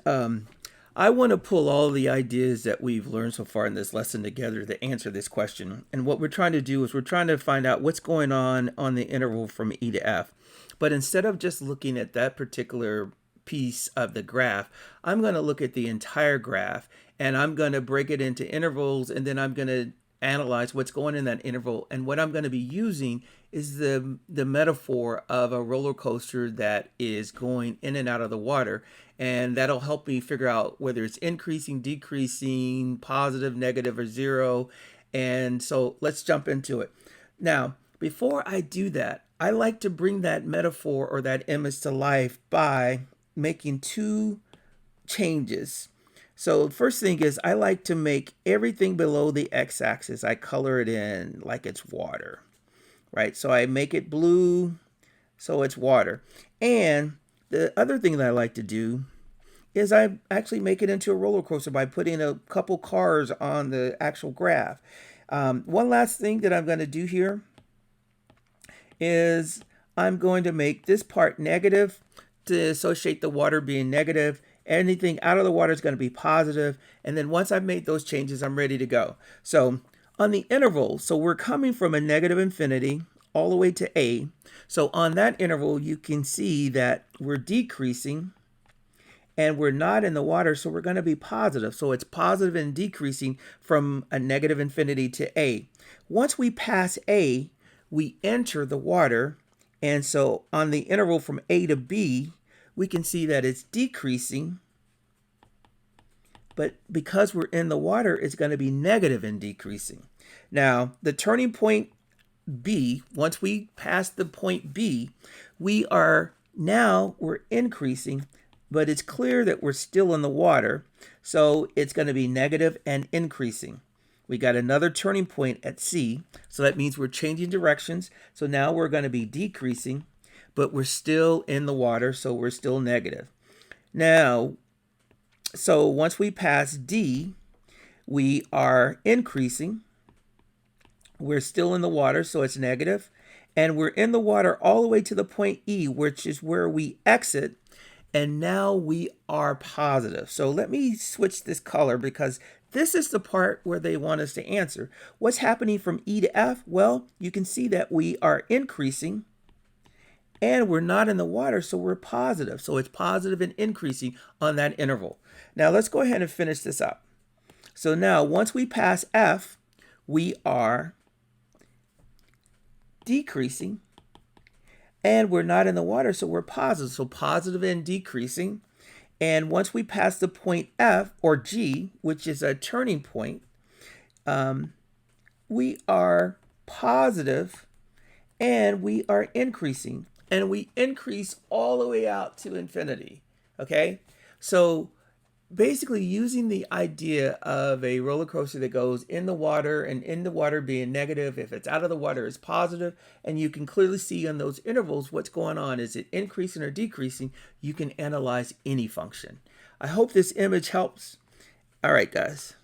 Um, I want to pull all the ideas that we've learned so far in this lesson together to answer this question. And what we're trying to do is we're trying to find out what's going on the interval from E to F. But instead of just looking at that particular piece of the graph, I'm going to look at the entire graph and I'm going to break it into intervals, and then I'm going to analyze what's going in that interval. And what I'm going to be using is the metaphor of a roller coaster that is going in and out of the water, and that'll help me figure out whether it's increasing, decreasing, positive, negative, or zero. And so let's jump into it. Now, before I do that, I like to bring that metaphor or that image to life by making two changes. So the first thing is I like to make everything below the x-axis, I color it in like it's water, right? So I make it blue, so it's water. And the other thing that I like to do is I actually make it into a roller coaster by putting a couple cars on the actual graph. One last thing that I'm going to do here is I'm going to make this part negative to associate the water being negative. Anything out of the water is going to be positive. And then once I've made those changes, I'm ready to go. So on the interval, so we're coming from a negative infinity all the way to A. So on that interval, you can see that we're decreasing and we're not in the water, so we're going to be positive. So it's positive and decreasing from a negative infinity to A. Once we pass A, we enter the water, and so on the interval from A to B, we can see that it's decreasing, but because we're in the water, it's going to be negative and decreasing. Now, the turning point B, once we pass the point B, we're increasing, but it's clear that we're still in the water, so it's going to be negative and increasing. We got another turning point at C, so that means we're changing directions. So now we're going to be decreasing, but we're still in the water, so we're still negative. Now, so once we pass D, we are increasing. We're still in the water, so it's negative. And we're in the water all the way to the point E, which is where we exit. And now we are positive. So let me switch this color because this is the part where they want us to answer. What's happening from E to F? Well, you can see that we are increasing and we're not in the water, so we're positive. So it's positive and increasing on that interval. Now let's go ahead and finish this up. So now once we pass F, we are decreasing and we're not in the water, so we're positive. So positive and decreasing. And once we pass the point F or G, which is a turning point, we are positive and we are increasing. And we increase all the way out to infinity. Okay? So basically using the idea of a roller coaster that goes in the water, and in the water being negative, if it's out of the water is positive, and you can clearly see on those intervals what's going on. Is it increasing or decreasing? You can analyze any function. I hope this image helps. All right, guys.